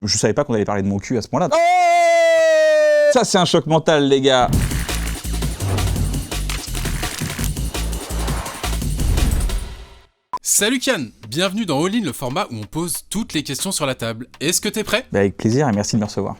Je savais pas qu'on allait parler de mon cul à ce point-là. Oh, ça, c'est un choc mental, les gars. Salut Kian, bienvenue dans All In, le format où on pose toutes les questions sur la table. Est-ce que t'es prêt ? Avec plaisir et merci de me recevoir.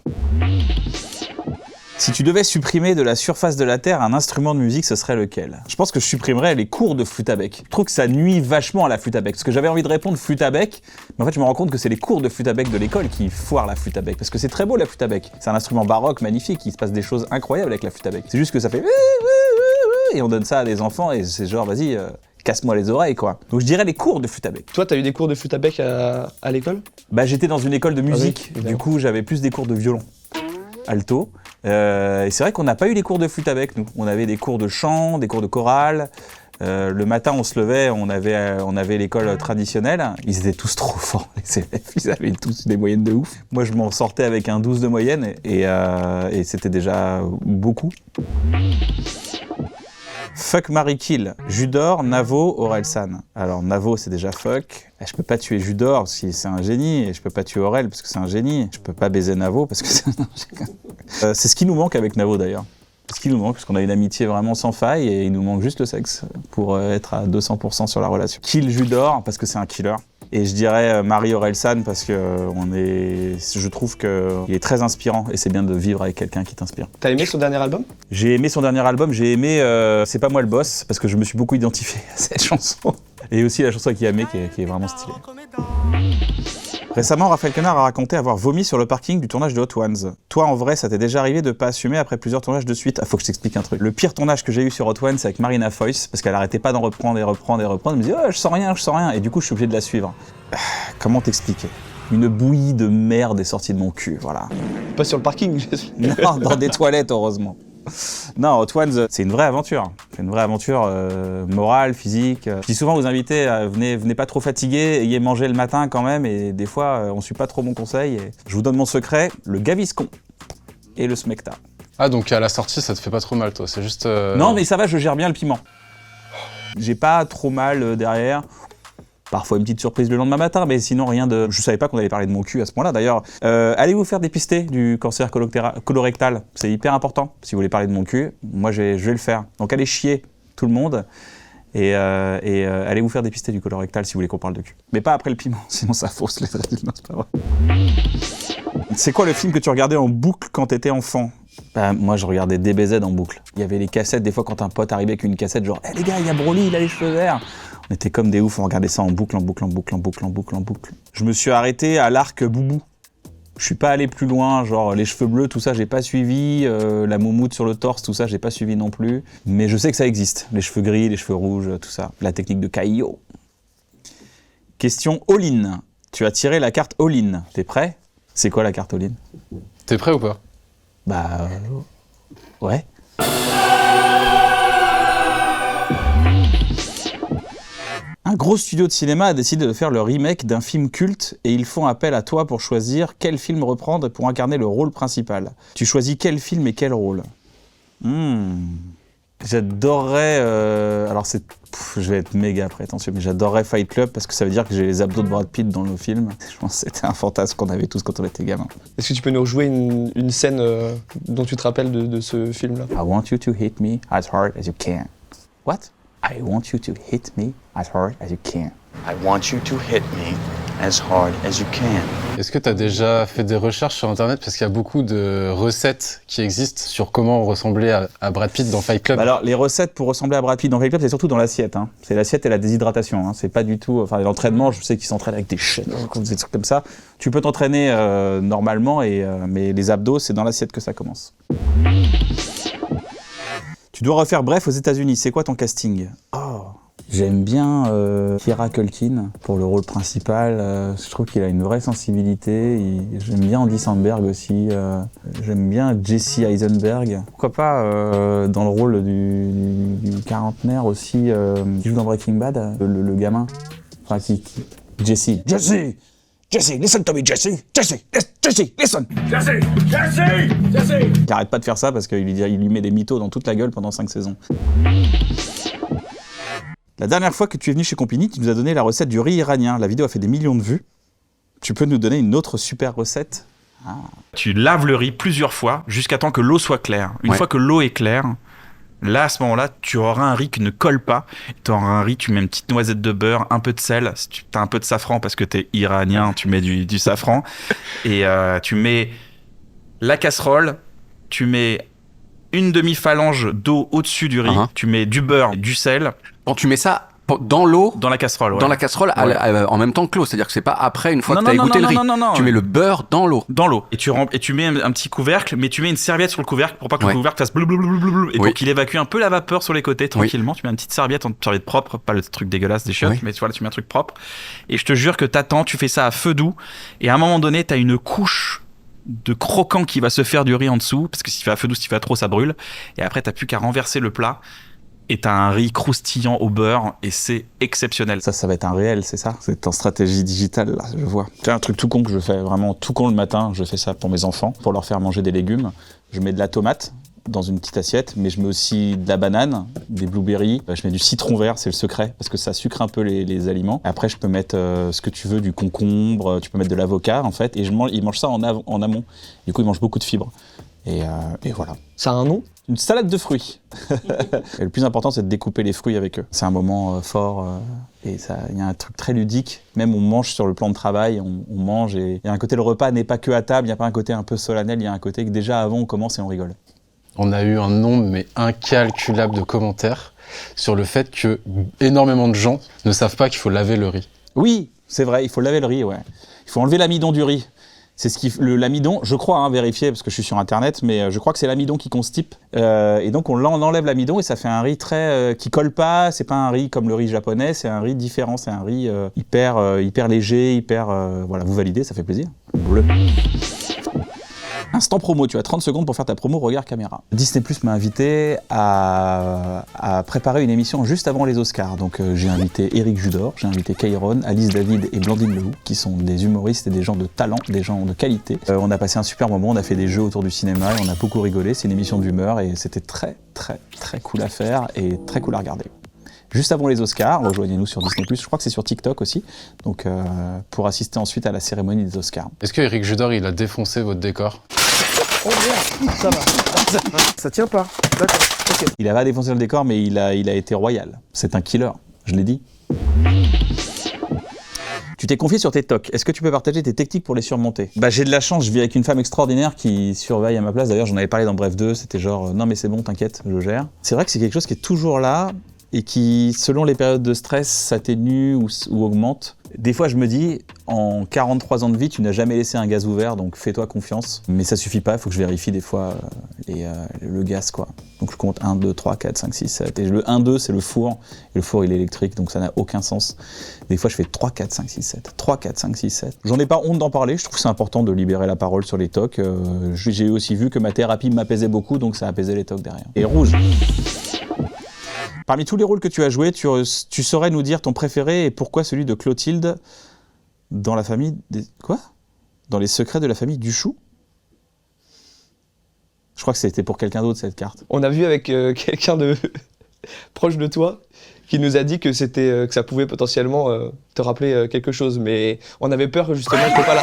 Si tu devais supprimer de la surface de la Terre un instrument de musique, ce serait lequel ? Je pense que je supprimerais les cours de flûte à bec. Je trouve que ça nuit vachement à la flûte à bec. Parce que j'avais envie de répondre flûte à bec, mais en fait je me rends compte que c'est les cours de flûte à bec de l'école qui foirent la flûte à bec. Parce que c'est très beau la flûte à bec. C'est un instrument baroque, magnifique, il se passe des choses incroyables avec la flûte à bec. C'est juste que ça fait... Et on donne ça à des enfants et c'est genre, vas-y... casse-moi les oreilles, quoi. Donc je dirais les cours de flûte à bec. Toi, t'as eu des cours de flûte à bec à l'école ? Bah j'étais dans une école de musique, oui, du coup j'avais plus des cours de violon, alto. Et c'est vrai qu'on n'a pas eu les cours de flûte à bec, nous. On avait des cours de chant, des cours de chorale. Le matin, on se levait, on avait l'école traditionnelle. Ils étaient tous trop forts, les élèves. Ils avaient tous des moyennes de ouf. Moi, je m'en sortais avec un 12 de moyenne et c'était déjà beaucoup. Fuck, marry, kill. Judor, Navo, Orelsan. Alors Navo, c'est déjà fuck. Je peux pas tuer Judor parce que c'est un génie. Et je peux pas tuer Aurel parce que c'est un génie. Je peux pas baiser Navo parce que c'est un génie. C'est ce qui nous manque avec Navo d'ailleurs. C'est ce qui nous manque parce qu'on a une amitié vraiment sans faille et il nous manque juste le sexe pour être à 200% sur la relation. Kill Judor parce que c'est un killer. Et je dirais Marie Orelsan parce que je trouve qu'il est très inspirant et c'est bien de vivre avec quelqu'un qui t'inspire. T'as aimé son dernier album ? J'ai aimé son dernier album, j'ai aimé C'est pas moi le boss parce que je me suis beaucoup identifié à cette chanson. Et aussi la chanson avec Yamé qui est vraiment stylée. Récemment, Raphaël Quenard a raconté avoir vomi sur le parking du tournage de Hot Ones. Toi, en vrai, ça t'est déjà arrivé de pas assumer après plusieurs tournages de suite ? Ah, faut que je t'explique un truc. Le pire tournage que j'ai eu sur Hot Ones, c'est avec Marina Foïs, parce qu'elle arrêtait pas d'en reprendre. Elle me disait « Oh, je sens rien !» Et du coup, je suis obligé de la suivre. Comment t'expliquer ? Une bouillie de merde est sortie de mon cul, voilà. Pas sur le parking, Non, dans des toilettes, heureusement. Non, Hot Ones, c'est une vraie aventure. C'est une vraie aventure morale, physique. Je dis souvent aux invités, venez pas trop fatigués, ayez mangé le matin quand même, et des fois, on suit pas trop mon conseil. Et je vous donne mon secret, le Gaviscon et le Smecta. Ah, donc à la sortie, ça te fait pas trop mal, toi, c'est juste... Non, mais ça va, je gère bien le piment. J'ai pas trop mal derrière. Parfois une petite surprise le lendemain matin, mais sinon rien de... Je savais pas qu'on allait parler de mon cul à ce point-là. D'ailleurs, allez vous faire dépister du cancer colorectal. C'est hyper important. Si vous voulez parler de mon cul, moi je vais le faire. Donc allez chier tout le monde et allez vous faire dépister du colorectal si vous voulez qu'on parle de cul. Mais pas après le piment, sinon ça fausse les résultats. Non, c'est pas vrai. C'est quoi le film que tu regardais en boucle quand t'étais enfant ? Bah, moi je regardais DBZ en boucle. Il y avait les cassettes, des fois quand un pote arrivait avec une cassette, genre hey, les gars, il y a Broly, il a les cheveux verts. On était comme des oufs, on regardait ça en boucle. Je me suis arrêté à l'arc Boubou. Je suis pas allé plus loin, genre les cheveux bleus, tout ça, j'ai pas suivi. La moumoute sur le torse, tout ça, j'ai pas suivi non plus. Mais je sais que ça existe. Les cheveux gris, les cheveux rouges, tout ça. La technique de Kaio. Question all-in. Tu as tiré la carte all-in. T'es prêt ? C'est quoi la carte all-in ? T'es prêt ou pas ? Bah... ouais. Un gros studio de cinéma a décidé de faire le remake d'un film culte et ils font appel à toi pour choisir quel film reprendre pour incarner le rôle principal. Tu choisis quel film et quel rôle ? J'adorerais... alors je vais être méga prétentieux, mais j'adorerais Fight Club parce que ça veut dire que j'ai les abdos de Brad Pitt dans le film. Je pense que c'était un fantasme qu'on avait tous quand on était gamins. Est-ce que tu peux nous rejouer une scène dont tu te rappelles de ce film-là ? I want you to hit me as hard as you can. What ? I want you to hit me as hard as you can. I want you to hit me as hard as you can. Est-ce que t'as déjà fait des recherches sur Internet ? Parce qu'il y a beaucoup de recettes qui existent sur comment ressembler à Brad Pitt dans Fight Club. Bah alors, les recettes pour ressembler à Brad Pitt dans Fight Club, c'est surtout dans l'assiette. Hein. C'est l'assiette et la déshydratation. Hein. C'est pas du tout... Enfin, l'entraînement, je sais qu'ils s'entraînent avec des chaînes, des trucs comme ça. Tu peux t'entraîner normalement, mais les abdos, c'est dans l'assiette que ça commence. Tu dois refaire Bref aux États-Unis. C'est quoi ton casting ? Oh, j'aime bien Kieran Culkin pour le rôle principal. Je trouve qu'il a une vraie sensibilité. J'aime bien Andy Samberg aussi. J'aime bien Jesse Eisenberg. Pourquoi pas dans le rôle du quarantenaire aussi qui joue dans Breaking Bad, le gamin. Enfin, Jesse. Jesse, listen to me, Jesse, listen! Qui arrête pas de faire ça parce qu'il lui met des mythos dans toute la gueule pendant 5 saisons. La dernière fois que tu es venu chez Compini, tu nous as donné la recette du riz iranien. La vidéo a fait des millions de vues. Tu peux nous donner une autre super recette? Tu laves le riz plusieurs fois jusqu'à temps que l'eau soit claire. Une fois que l'eau est claire, là, à ce moment-là, tu auras un riz qui ne colle pas. Tu auras un riz, tu mets une petite noisette de beurre, un peu de sel. Si tu as un peu de safran parce que tu es iranien, tu mets du safran. Et tu mets la casserole, tu mets une demi-phalange d'eau au-dessus du riz. Tu mets du beurre, du sel. Quand tu mets ça dans l'eau, dans la casserole, dans la casserole en même temps que l'eau, c'est-à-dire que c'est pas après une fois que tu as égoutté le riz. Non, tu mets le beurre dans l'eau. Dans l'eau. Et tu mets un petit couvercle, mais tu mets une serviette sur le couvercle pour pas que le couvercle fasse blablabla. Et pour qu'il évacue un peu la vapeur sur les côtés tranquillement, tu mets une petite serviette, une serviette propre, pas le truc dégueulasse des chiottes, mais tu mets un truc propre. Et je te jure que t'attends, tu fais ça à feu doux, et à un moment donné, t'as une couche de croquant qui va se faire du riz en dessous, parce que si tu fais à feu doux, si tu fais à trop, ça brûle. Et après, t'as plus qu'à renverser le plat. Et t'as un riz croustillant au beurre et c'est exceptionnel. Ça va être un réel, c'est ça? C'est en stratégie digitale, là, je vois. C'est un truc tout con que je fais, vraiment tout con le matin. Je fais ça pour mes enfants, pour leur faire manger des légumes. Je mets de la tomate dans une petite assiette, mais je mets aussi de la banane, des blueberries. Je mets du citron vert, c'est le secret, parce que ça sucre un peu les aliments. Après, je peux mettre ce que tu veux, du concombre, tu peux mettre de l'avocat, en fait. Et ils mangent ça en amont. Du coup, ils mangent beaucoup de fibres. Et voilà. Ça a un nom? Une salade de fruits. Et le plus important, c'est de découper les fruits avec eux. C'est un moment fort et il y a un truc très ludique. Même on mange sur le plan de travail, on mange et il y a un côté, le repas n'est pas que à table, il n'y a pas un côté un peu solennel, il y a un côté que déjà avant on commence et on rigole. On a eu un nombre mais incalculable de commentaires sur le fait que énormément de gens ne savent pas qu'il faut laver le riz. Oui, c'est vrai, il faut laver le riz, ouais. Il faut enlever l'amidon du riz. C'est l'amidon, je crois, vérifier parce que je suis sur internet, mais je crois que c'est l'amidon qui constipe. Et donc on enlève l'amidon et ça fait un riz très qui colle pas. C'est pas un riz comme le riz japonais, c'est un riz différent. C'est un riz hyper léger, voilà. Vous validez, ça fait plaisir. Bleu. Instant promo, tu as 30 secondes pour faire ta promo regard caméra. Disney+ m'a invité à préparer une émission juste avant les Oscars. Donc j'ai invité Éric Judor, j'ai invité Kairon, Alice David et Blandine Lehoux, qui sont des humoristes et des gens de talent, des gens de qualité. On a passé un super moment, on a fait des jeux autour du cinéma et on a beaucoup rigolé. C'est une émission d'humeur et c'était très très très cool à faire et très cool à regarder. Juste avant les Oscars, rejoignez-nous sur Disney+, je crois que c'est sur TikTok aussi, donc pour assister ensuite à la cérémonie des Oscars. Est-ce que Éric Judor, il a défoncé votre décor? Oh merde, ça va. Ça tient pas. D'accord. Okay. Il avait défoncé le décor, mais il a été royal. C'est un killer, je l'ai dit. Tu t'es confié sur tes tocs. Est-ce que tu peux partager tes techniques pour les surmonter? J'ai de la chance, je vis avec une femme extraordinaire qui surveille à ma place. D'ailleurs, j'en avais parlé dans Bref 2, c'était genre non mais c'est bon, t'inquiète, je gère. C'est vrai que c'est quelque chose qui est toujours là et qui, selon les périodes de stress, s'atténue ou augmente. Des fois, je me dis, en 43 ans de vie, tu n'as jamais laissé un gaz ouvert, donc fais-toi confiance. Mais ça suffit pas, il faut que je vérifie des fois le gaz, quoi. Donc je compte 1, 2, 3, 4, 5, 6, 7. Et le 1, 2, c'est le four. Et le four, il est électrique, donc ça n'a aucun sens. Des fois, je fais 3, 4, 5, 6, 7. 3, 4, 5, 6, 7. J'en ai pas honte d'en parler, je trouve que c'est important de libérer la parole sur les tocs. J'ai aussi vu que ma thérapie m'apaisait beaucoup, donc ça apaisait les tocs derrière. Et rouge. Parmi tous les rôles que tu as joués, tu saurais nous dire ton préféré et pourquoi celui de Clotilde dans la famille des... Quoi? Dans les secrets de la famille Duchou? Je crois que c'était pour quelqu'un d'autre cette carte. On a vu avec quelqu'un de proche de toi qui nous a dit que que ça pouvait potentiellement te rappeler quelque chose, mais on avait peur justement que pas la...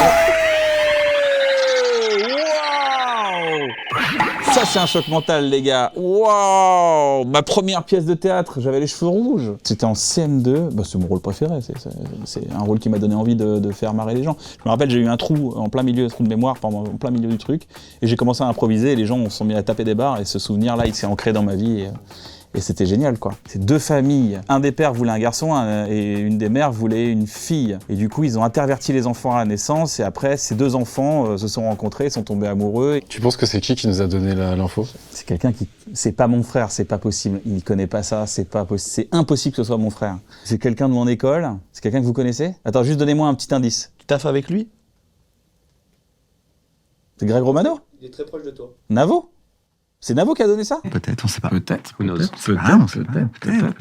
Ça, c'est un choc mental, les gars. Waouh! Ma première pièce de théâtre, j'avais les cheveux rouges. C'était en CM2. C'est mon rôle préféré. C'est un rôle qui m'a donné envie de faire marrer les gens. Je me rappelle, j'ai eu un trou en plein milieu, un trou de mémoire, en plein milieu du truc. Et j'ai commencé à improviser et les gens se sont mis à taper des barres. Et ce souvenir-là, il s'est ancré dans ma vie. Et c'était génial, quoi. C'est deux familles. Un des pères voulait un garçon et une des mères voulait une fille. Et du coup, ils ont interverti les enfants à la naissance. Et après, ces deux enfants se sont rencontrés, sont tombés amoureux. Tu penses que c'est qui nous a donné l'info? C'est quelqu'un qui... C'est pas mon frère, c'est pas possible. Il connaît pas ça, c'est pas possible. C'est impossible que ce soit mon frère. C'est quelqu'un de mon école. C'est quelqu'un que vous connaissez? Attends, juste donnez-moi un petit indice. Tu taffes avec lui? C'est Greg Romano? Il est très proche de toi. Navo? C'est Navo qui a donné ça? Peut-être, on sait pas. Peut-être.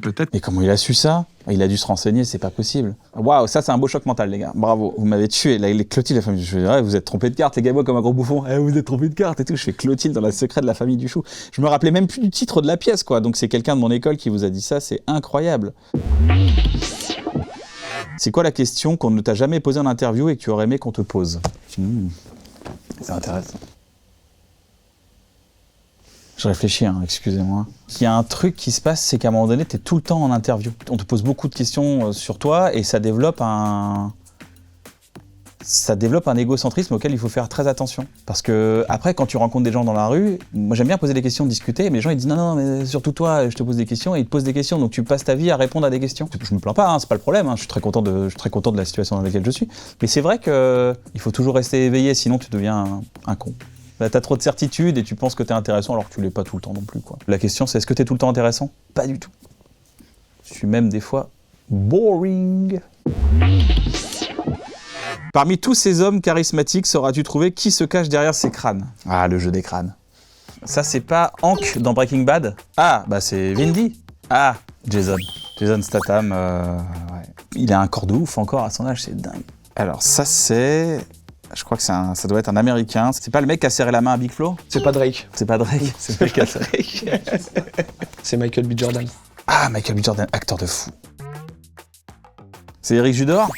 Peut-être. Mais comment il a su ça? Il a dû se renseigner, c'est pas possible. Waouh, ça c'est un beau choc mental, les gars. Bravo, vous m'avez tué. Là, les Clotilde, la famille du Chou. Ouais, vous êtes trompé de carte, les gars, moi comme un gros bouffon. Vous êtes trompé de carte et tout. Je fais Clotilde dans la secret de la famille du Chou. Je me rappelais même plus du titre de la pièce, quoi. Donc c'est quelqu'un de mon école qui vous a dit ça, c'est incroyable. C'est quoi la question qu'on ne t'a jamais posée en interview et que tu aurais aimé qu'on te pose? C'est intéressant. Je réfléchis, hein, excusez-moi. Il y a un truc qui se passe, c'est qu'à un moment donné, tu es tout le temps en interview. On te pose beaucoup de questions sur toi et ça développe un égocentrisme auquel il faut faire très attention. Parce que après, quand tu rencontres des gens dans la rue, moi j'aime bien poser des questions, discuter, mais les gens ils disent non, mais surtout toi, je te pose des questions, et ils te posent des questions, donc tu passes ta vie à répondre à des questions. Je me plains pas, hein, c'est pas le problème, hein, je suis très content de la situation dans laquelle je suis. Mais c'est vrai qu'il faut toujours rester éveillé, sinon tu deviens un con. Là, t'as trop de certitudes et tu penses que t'es intéressant alors que tu l'es pas tout le temps non plus, quoi. La question c'est, est-ce que t'es tout le temps intéressant? Pas du tout. Je suis même des fois boring. Parmi tous ces hommes charismatiques, sauras-tu trouver qui se cache derrière ces crânes? Ah, le jeu des crânes. Ça, c'est pas Hank dans Breaking Bad? Ah, bah c'est Vindy. Ah, Jason Statham, ouais. Il a un corps de ouf encore à son âge, c'est dingue. Alors ça, c'est... Je crois que ça doit être un Américain. C'est pas le mec qui a serré la main à Big Flo? C'est pas Drake. C'est pas Drake, c'est le mec qui a serré. C'est Michael B. Jordan. Ah, Michael B. Jordan, acteur de fou. C'est Eric Judor?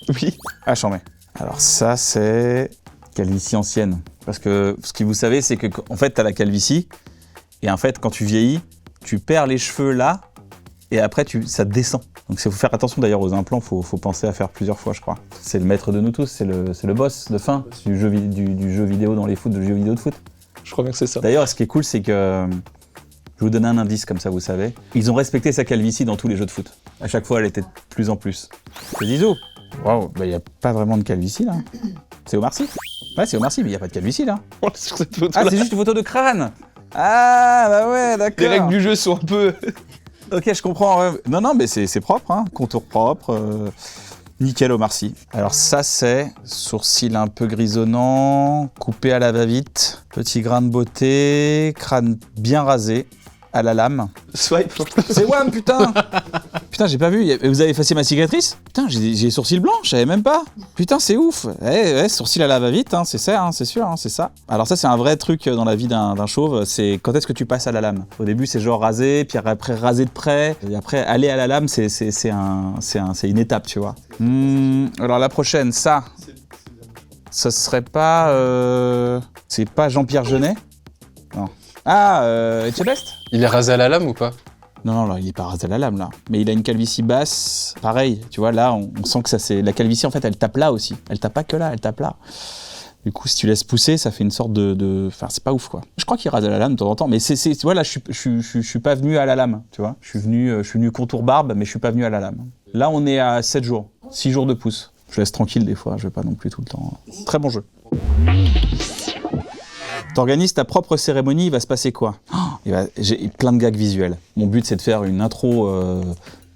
Oui. Ah, j'en mets. Alors ça, c'est calvitie ancienne. Parce que ce que vous savez, c'est que en fait, t'as la calvitie, et en fait, quand tu vieillis, tu perds les cheveux là, et après, ça descend. Donc il faut faire attention d'ailleurs aux implants, faut penser à faire plusieurs fois, je crois. C'est le maître de nous tous, c'est le boss de fin du jeu vidéo dans les foot, du jeu vidéo de foot. Je crois bien que c'est ça. D'ailleurs, ce qui est cool, c'est que... Je vais vous donner un indice, comme ça, vous savez. Ils ont respecté sa calvitie dans tous les jeux de foot. À chaque fois, elle était de plus en plus. C'est Zizou. Waouh, bah il n'y a pas vraiment de calvitie, là. C'est Omar Sy. Ouais, c'est Omar Sy, mais il n'y a pas de calvitie, là. Sur cette photo Ah, c'est juste une photo de crâne. Ah, bah ouais, d'accord. Les règles du jeu sont un peu... Ok, je comprends. Non, mais c'est propre, hein. Contour propre. Nickel, Omar Sy. Alors ça, c'est sourcil un peu grisonnant, coupé à la va-vite, petit grain de beauté, crâne bien rasé, à la lame. Swipe. C'est Wham, putain. Putain, j'ai pas vu. Vous avez effacé ma cicatrice? Putain, j'ai les sourcils blancs, je savais même pas. Putain, c'est ouf. Ouais, sourcil à la va-vite, hein, c'est ça, hein, c'est sûr, hein, c'est ça. Alors ça, c'est un vrai truc dans la vie d'un chauve, c'est quand est-ce que tu passes à la lame? Au début, c'est genre rasé, puis après raser de près, et après aller à la lame, c'est une étape, tu vois. Alors la prochaine, ça serait pas... c'est pas Jean-Pierre Jeunet? Non. Ah, Etchebest? Il est rasé à la lame ou pas? Non, là, il est pas rasé à la lame, là. Mais il a une calvitie basse. Pareil, tu vois, là, on sent que ça, c'est... La calvitie, en fait, elle tape là aussi. Elle tape pas que là, elle tape là. Du coup, si tu laisses pousser, ça fait une sorte de... Enfin, c'est pas ouf, quoi. Je crois qu'il rase à la lame de temps en temps, mais tu vois, là, je suis pas venu à la lame, tu vois. Je suis venu contour barbe, mais je suis pas venu à la lame. Là, on est à 7 jours. 6 jours de pouce. Je laisse tranquille des fois, je vais pas non plus tout le temps. Très bon jeu. T'organises ta propre cérémonie, il va se passer quoi? J'ai plein de gags visuels. Mon but, c'est de faire une intro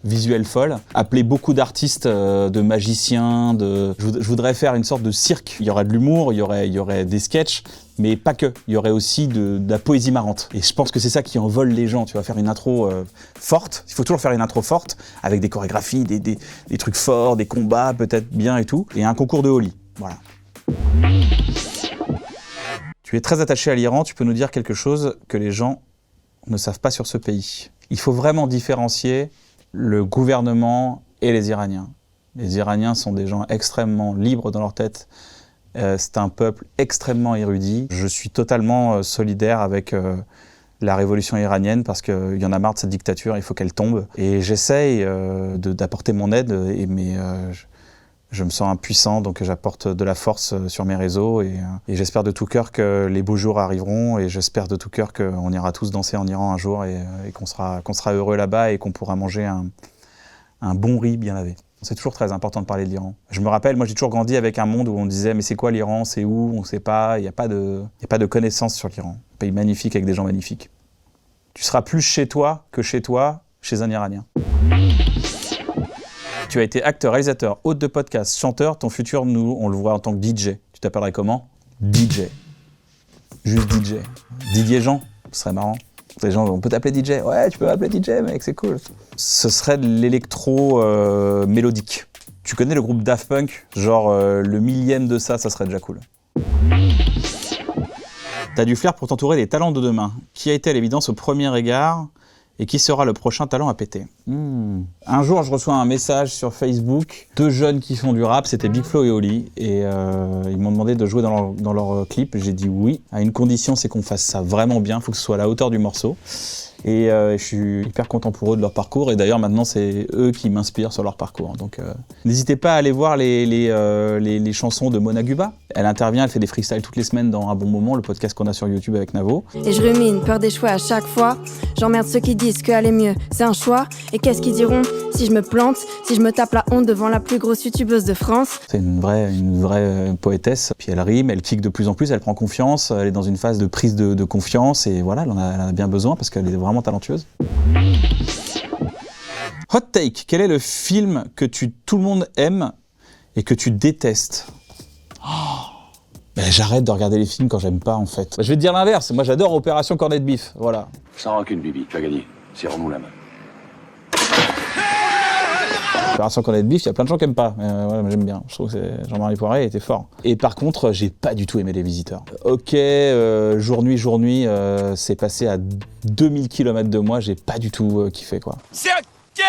visuelle folle, appeler beaucoup d'artistes, de magiciens, Je voudrais faire une sorte de cirque. Il y aurait de l'humour, il y aurait des sketchs, mais pas que. Il y aurait aussi de la poésie marrante. Et je pense que c'est ça qui envole les gens. Tu vas faire une intro forte. Il faut toujours faire une intro forte, avec des chorégraphies, des trucs forts, des combats peut-être bien et tout. Et un concours de Oli. Voilà. Tu es très attaché à l'Iran, tu peux nous dire quelque chose que les gens ne savent pas sur ce pays. Il faut vraiment différencier le gouvernement et les Iraniens. Les Iraniens sont des gens extrêmement libres dans leur tête. C'est un peuple extrêmement érudit. Je suis totalement solidaire avec la révolution iranienne parce qu'il y en a marre de cette dictature, il faut qu'elle tombe. Et j'essaye d'apporter mon aide, mais je me sens impuissant, donc j'apporte de la force sur mes réseaux et j'espère de tout cœur que les beaux jours arriveront et j'espère de tout cœur qu'on ira tous danser en Iran un jour et qu'on sera heureux là-bas et qu'on pourra manger un bon riz bien lavé. C'est toujours très important de parler de l'Iran. Je me rappelle, moi j'ai toujours grandi avec un monde où on disait mais c'est quoi l'Iran, c'est où, on sait pas, il n'y a pas de connaissances sur l'Iran. Un pays magnifique avec des gens magnifiques. Tu seras plus chez toi que chez un Iranien. Tu as été acteur, réalisateur, hôte de podcast, chanteur. Ton futur, nous, on le voit en tant que DJ. Tu t'appellerais comment? DJ. Juste DJ. Didier Jean, ce serait marrant. Les gens, on peut t'appeler DJ. Ouais, tu peux m'appeler DJ, mec, c'est cool. Ce serait de l'électro mélodique. Tu connais le groupe Daft Punk? Genre, le millième de ça serait déjà cool. T'as du flair pour t'entourer des talents de demain. Qui a été à l'évidence au premier regard Et qui sera le prochain talent à péter? Un jour, je reçois un message sur Facebook, 2 jeunes qui font du rap, c'était Big Flo et Oli, et ils m'ont demandé de jouer dans leur clip. J'ai dit oui, à une condition, c'est qu'on fasse ça vraiment bien, il faut que ce soit à la hauteur du morceau. Et je suis hyper content pour eux de leur parcours, et d'ailleurs maintenant c'est eux qui m'inspirent sur leur parcours. Donc n'hésitez pas à aller voir les chansons de Mona Guba. Elle intervient, elle fait des freestyles toutes les semaines dans Un Bon Moment, le podcast qu'on a sur YouTube avec Navo. Et je rumine, peur d'échouer à chaque fois. J'emmerde ceux qui disent que aller mieux, c'est un choix. Et qu'est-ce qu'ils diront si je me plante, si je me tape la honte devant la plus grosse youtubeuse de France? C'est une vraie poétesse. Puis elle rime, elle kick de plus en plus, elle prend confiance, elle est dans une phase de prise de confiance, et voilà, elle en a bien besoin parce qu'elle est vraiment talentueuse. Hot take, quel est le film que tout le monde aime et que tu détestes? J'arrête de regarder les films quand j'aime pas, en fait. Je vais te dire l'inverse, moi j'adore Opération Cornet de Beef, voilà. Sans rancune, Bibi, tu as gagné. Serrons-nous la main. Opération Cornet de Beef, il y a plein de gens qui aiment pas, mais voilà, moi j'aime bien. Je trouve que Jean-Marie Poiret était fort. Et par contre, j'ai pas du tout aimé Les Visiteurs. Ok, jour nuit, c'est passé à 2000 km de moi, j'ai pas du tout kiffé, quoi. C'est ok!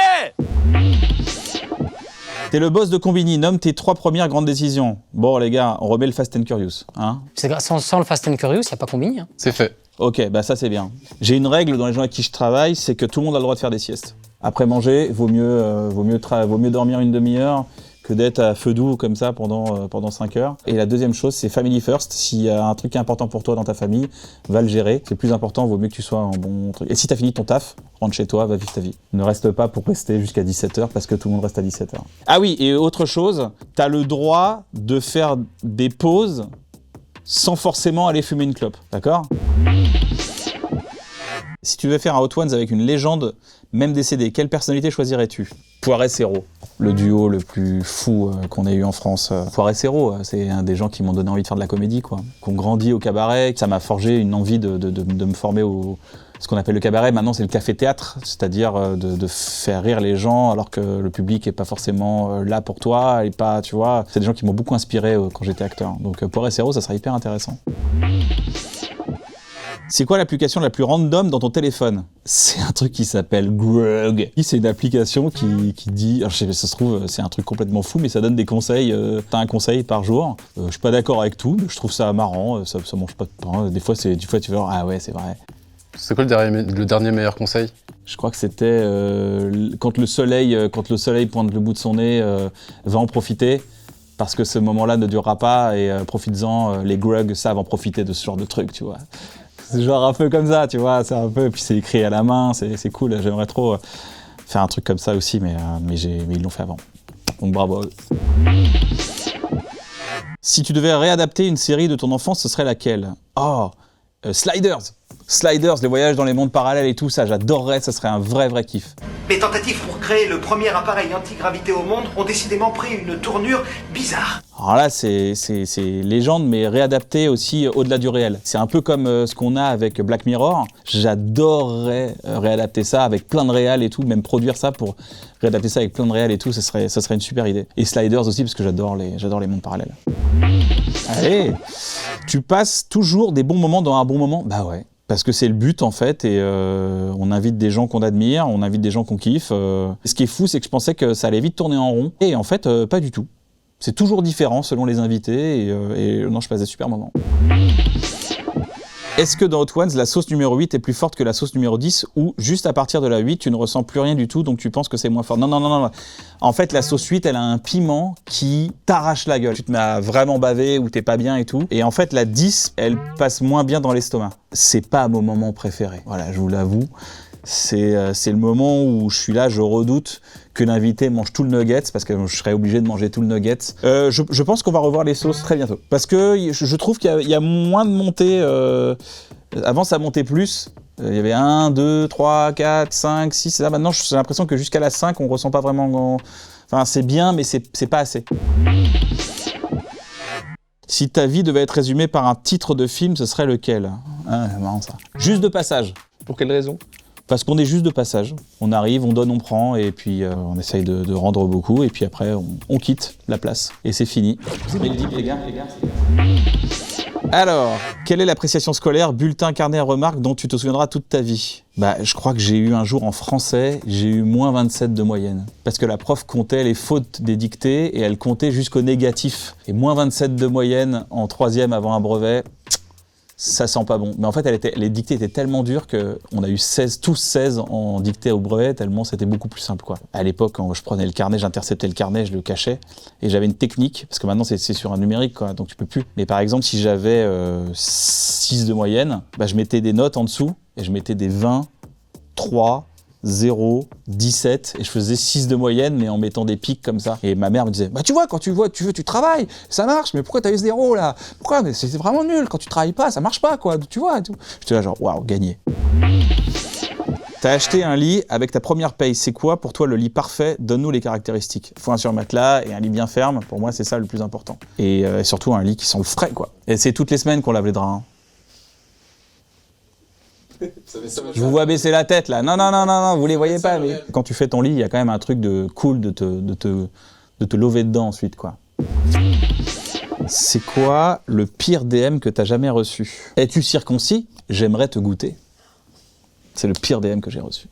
T'es le boss de Combini, nomme tes 3 premières grandes décisions. Bon les gars, on remet le Fast and Curious, hein. Sans le Fast and Curious, il n'y a pas Combini. Hein. C'est fait. Ok, bah ça c'est bien. J'ai une règle dans les gens avec qui je travaille, c'est que tout le monde a le droit de faire des siestes. Après manger, vaut mieux dormir une demi-heure que d'être à feu doux comme ça pendant 5 heures. Et la deuxième chose, c'est family first. S'il y a un truc qui est important pour toi dans ta famille, va le gérer. C'est plus important, vaut mieux que tu sois un bon truc. Et si t'as fini ton taf, rentre chez toi, va vivre ta vie. Ne reste pas pour rester jusqu'à 17h parce que tout le monde reste à 17h. Ah oui, et autre chose, t'as le droit de faire des pauses sans forcément aller fumer une clope, d'accord ? Si tu devais faire un Hot Ones avec une légende, même décédée, quelle personnalité choisirais-tu ? Poiret-Serrault, le duo le plus fou qu'on ait eu en France. Poiret-Serrault, c'est un des gens qui m'ont donné envie de faire de la comédie, quoi. Qu'on grandit au cabaret, ça m'a forgé une envie de me former au ce qu'on appelle le cabaret. Maintenant, c'est le café-théâtre, c'est-à-dire de faire rire les gens alors que le public est pas forcément là pour toi, et pas, tu vois. C'est des gens qui m'ont beaucoup inspiré quand j'étais acteur. Donc Poiret-Serrault, ça serait hyper intéressant. C'est quoi l'application la plus random dans ton téléphone ? C'est un truc qui s'appelle Grug. C'est une application qui dit, alors je sais, ça se trouve c'est un truc complètement fou, mais ça donne des conseils. T'as un conseil par jour. Je suis pas d'accord avec tout, mais je trouve ça marrant. Ça mange pas de pain. Des fois tu vas ah ouais, c'est vrai. C'est quoi le dernier meilleur conseil ? Je crois que c'était quand le soleil pointe le bout de son nez, va en profiter. Parce que ce moment-là ne durera pas et profites-en, les Grug savent en profiter de ce genre de truc, tu vois. C'est genre un peu comme ça, tu vois, c'est un peu, puis c'est écrit à la main, c'est cool, j'aimerais trop faire un truc comme ça aussi, mais ils l'ont fait avant. Donc bravo. Si tu devais réadapter une série de ton enfance, ce serait laquelle ? Sliders, les voyages dans les mondes parallèles et tout ça, j'adorerais, ça serait un vrai kiff. Les tentatives pour créer le premier appareil antigravité au monde ont décidément pris une tournure bizarre. Alors là, c'est légende, mais réadapté aussi au-delà du réel. C'est un peu comme ce qu'on a avec Black Mirror. J'adorerais réadapter ça avec plein de réals et tout, même produire ça pour réadapter ça avec plein de réals et tout, ça serait une super idée. Et Sliders aussi, parce que j'adore les mondes parallèles. Allez, tu passes toujours des bons moments dans un bon moment ? Bah ouais. Parce que c'est le but en fait, et on invite des gens qu'on admire, on invite des gens qu'on kiffe. Ce qui est fou, c'est que je pensais que ça allait vite tourner en rond, et en fait, pas du tout. C'est toujours différent selon les invités, et non, je passe des super moments. Est-ce que dans Hot Ones, la sauce numéro 8 est plus forte que la sauce numéro 10, ou juste à partir de la 8, tu ne ressens plus rien du tout, donc tu penses que c'est moins fort ? Non. En fait, la sauce 8, elle a un piment qui t'arrache la gueule. Tu te mets à vraiment baver ou t'es pas bien et tout. Et en fait, la 10, elle passe moins bien dans l'estomac. C'est pas mon moment préféré. Voilà, je vous l'avoue. C'est le moment où je suis là, je redoute que l'invité mange tout le nuggets, parce que je serais obligé de manger tout le nuggets. Je pense qu'on va revoir les sauces très bientôt. Parce que je trouve qu'il y a moins de montées. Avant, ça montait plus. Il y avait 1, 2, 3, 4, 5, 6. Et là, maintenant, j'ai l'impression que jusqu'à la 5, on ressent pas vraiment... Enfin, c'est bien, mais c'est pas assez. Si ta vie devait être résumée par un titre de film, ce serait lequel ? Ah, c'est marrant ça. Juste de passage. Pour quelle raison ? Parce qu'on est juste de passage. On arrive, on donne, on prend, et puis on essaye de rendre beaucoup, et puis après, on quitte la place. Et c'est fini. C'est les gars. Alors, quelle est l'appréciation scolaire, bulletin, carnet à remarques dont tu te souviendras toute ta vie? Bah, je crois que j'ai eu un jour en français, j'ai eu moins 27 de moyenne. Parce que la prof comptait les fautes des dictées et elle comptait jusqu'au négatif. Et moins 27 de moyenne en 3e avant un brevet, ça sent pas bon. Mais en fait, les dictées étaient tellement dures qu'on a eu tous 16 en dictée au brevet, tellement c'était beaucoup plus simple, quoi. À l'époque, quand je prenais le carnet, j'interceptais le carnet, je le cachais. Et j'avais une technique, parce que maintenant c'est sur un numérique, quoi, donc tu peux plus. Mais par exemple, si j'avais 6 de moyenne, bah, je mettais des notes en dessous, et je mettais des 20, 3, 0, 17, et je faisais 6 de moyenne, mais en mettant des pics comme ça. Et ma mère me disait, bah tu vois, quand tu veux, tu travailles, ça marche, mais pourquoi t'as eu 0 là? Pourquoi? Mais c'est vraiment nul, quand tu travailles pas, ça marche pas, quoi, tu vois, et tout. J'étais là genre, waouh, gagné. T'as acheté un lit avec ta première paye, c'est quoi pour toi le lit parfait? Donne-nous les caractéristiques. Il faut un surmatelas et un lit bien ferme, pour moi c'est ça le plus important. Et surtout un lit qui sent le frais, quoi. Et c'est toutes les semaines qu'on lave les draps, hein. Je vous vois baisser la tête là. Non, vous les voyez pas. Mais... Quand tu fais ton lit, il y a quand même un truc de cool de te lever dedans ensuite, quoi. C'est quoi le pire DM que t'as jamais reçu? Es-tu circoncis? J'aimerais te goûter. C'est le pire DM que j'ai reçu.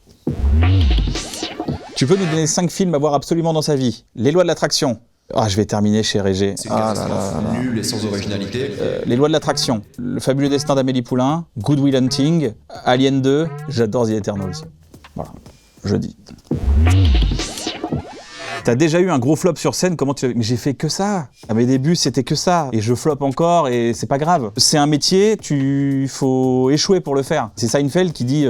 Tu peux nous donner 5 films à voir absolument dans sa vie? Les lois de l'attraction. Ah, je vais terminer chez Régé. C'est une catastrophe nulle et sans originalité. Les lois de l'attraction, Le fabuleux destin d'Amélie Poulain, Good Will Hunting, Alien 2, j'adore The Eternals. Voilà, je dis. T'as déjà eu un gros flop sur scène, comment tu... Mais j'ai fait que ça. À mes débuts, c'était que ça. Et je floppe encore et c'est pas grave. C'est un métier, il faut échouer pour le faire. C'est Seinfeld qui dit...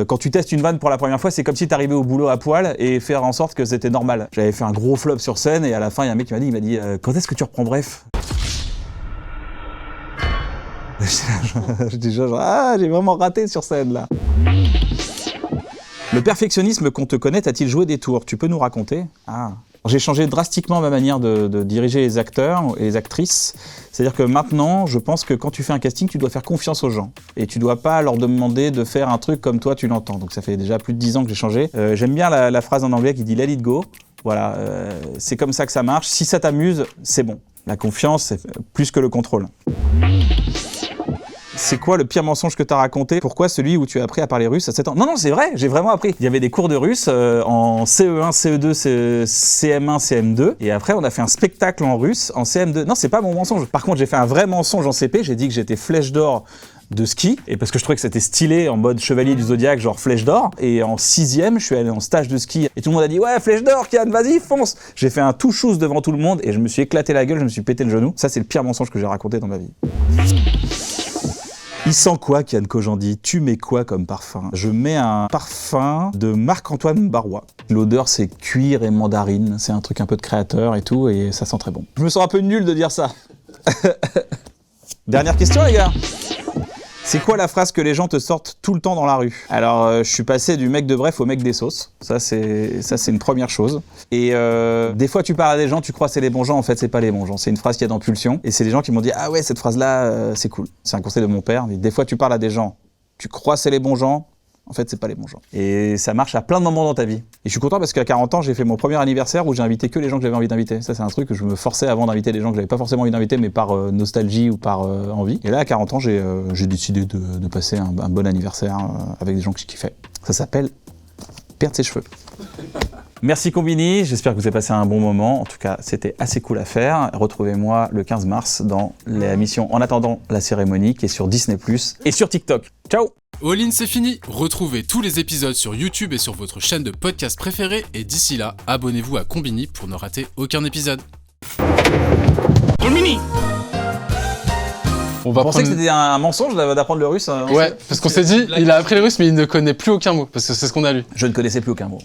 quand tu testes une vanne pour la première fois, c'est comme si t'arrivais au boulot à poil et faire en sorte que c'était normal. J'avais fait un gros flop sur scène et à la fin, il y a un mec qui m'a dit quand est-ce que tu reprends Bref? Je dis genre, ah, j'ai vraiment raté sur scène là. Le perfectionnisme qu'on te connaît, t'a-t-il joué des tours? Tu peux nous raconter? Ah. J'ai changé drastiquement ma manière de diriger les acteurs et les actrices. C'est-à-dire que maintenant, je pense que quand tu fais un casting, tu dois faire confiance aux gens. Et tu dois pas leur demander de faire un truc comme toi, tu l'entends. Donc ça fait déjà plus de 10 ans que j'ai changé. J'aime bien la phrase en anglais qui dit « let it go ». Voilà, c'est comme ça que ça marche. Si ça t'amuse, c'est bon. La confiance, c'est plus que le contrôle. C'est quoi le pire mensonge que t'as raconté? Pourquoi celui où tu as appris à parler russe à 7 ans? Non, c'est vrai, j'ai vraiment appris. Il y avait des cours de russe en CE1, CE2, CM1, CM2. Et après, on a fait un spectacle en russe en CM2. Non, c'est pas mon mensonge. Par contre, j'ai fait un vrai mensonge en CP. J'ai dit que j'étais flèche d'or de ski. Et parce que je trouvais que c'était stylé en mode chevalier du zodiaque, genre flèche d'or. Et en 6e, je suis allé en stage de ski. Et tout le monde a dit, ouais, flèche d'or, Kian, vas-y, fonce. J'ai fait un tout chose devant tout le monde et je me suis éclaté la gueule, je me suis pété le genou. Ça, c'est le pire mensonge que j'ai raconté dans ma vie. Il sent quoi, Kian Kojandi? Tu mets quoi comme parfum? Je mets un parfum de Marc-Antoine Barrois. L'odeur, c'est cuir et mandarine. C'est un truc un peu de créateur et tout, et ça sent très bon. Je me sens un peu nul de dire ça. Dernière question, les gars. C'est quoi la phrase que les gens te sortent tout le temps dans la rue? Alors, je suis passé du mec de Bref au mec des sauces. Ça, c'est une première chose. Et des fois, tu parles à des gens, tu crois que c'est les bons gens. En fait, c'est pas les bons gens. C'est une phrase qu'il y a dans Pulsion. Et c'est des gens qui m'ont dit « Ah ouais, cette phrase-là, c'est cool. » C'est un conseil de mon père. Des fois, tu parles à des gens, tu crois que c'est les bons gens. En fait, c'est pas les bons gens. Et ça marche à plein de moments dans ta vie. Et je suis content parce qu'à 40 ans, j'ai fait mon premier anniversaire où j'ai invité que les gens que j'avais envie d'inviter. Ça, c'est un truc que je me forçais avant d'inviter des gens que j'avais pas forcément envie d'inviter, mais par nostalgie ou par envie. Et là, à 40 ans, j'ai décidé de passer un bon anniversaire avec des gens que je kiffais. Ça s'appelle perdre ses cheveux. Merci Combini, j'espère que vous avez passé un bon moment. En tout cas, c'était assez cool à faire. Retrouvez-moi le 15 mars dans l'émission En attendant la cérémonie qui est sur Disney+, et sur TikTok. Ciao! All In, c'est fini. Retrouvez tous les épisodes sur YouTube et sur votre chaîne de podcast préférée. Et d'ici là, abonnez-vous à Combini pour ne rater aucun épisode. Combini! On va penser que c'était un mensonge d'apprendre le russe. Ouais, parce qu'on s'est dit, il a appris le russe, mais il ne connaît plus aucun mot, parce que c'est ce qu'on a lu. Je ne connaissais plus aucun mot.